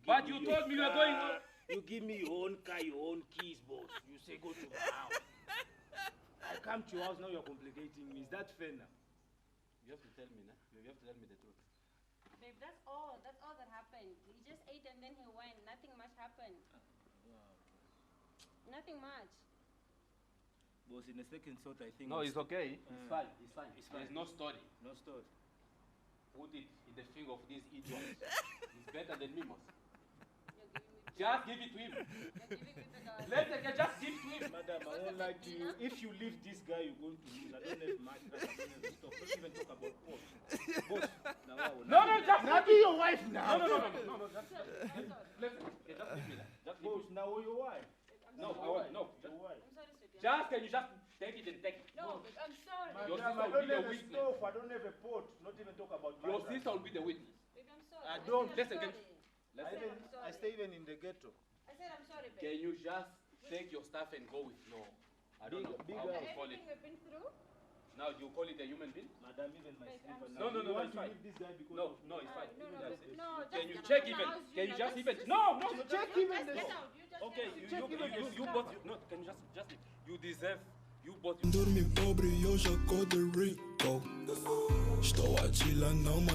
But you told me you were going to... You give me your own car, your own keys, boss. You say go to my house. I come to your house, now you're complicating me. Is that fair now? You have to tell me, nah? You have to tell me the truth. Babe, that's all that happened. He just ate and then he went. Nothing much happened. Nothing much. Boss, in a second thought, I think... No, it's okay. It's fine. It's fine. It's fine. There's no story. No story. Put it in the finger of these idiots. He's better than me, most. You're giving me Just give it to him. You're giving me the Let the guy just give it to him. Madam, I won't lie to you. If you leave this guy, you're going to lose. I don't have much. I don't have stuff. Don't even talk about boss. Boss. No, just Now be your wife now. No. I'm sorry. Just give me that. Just give Boss, me. now your wife. No, I want no. Your wife. I'm sorry, sweetie. Just can you just take it and take it? No, babe, I'm sorry. Your Madam, sister I will be don't the have a witness. stove. I don't have a pot. Not even talk about Your matters. sister will be the witness. Babe, I'm sorry. I don't. said Listen, I'm can- sorry. I stay even in the ghetto. I said I'm sorry, babe. Can you just take your stuff and go with no? I don't know Big how house. to call it. Everything we've been through? Now do you call it a human being? Madam, even my Babe, slipper I'm now. No, You want it's to fine. leave this guy because No, of- no, it's fine. No, That's babe, it. no, Can just you get check out of even? the house, Can you just know, even? just- No. Check You even just the get door. out. You just Okay, get out. you both. No, can you just you deserve. You both. Dormi pobre, eu já acordo rico. Estou a chilar, não me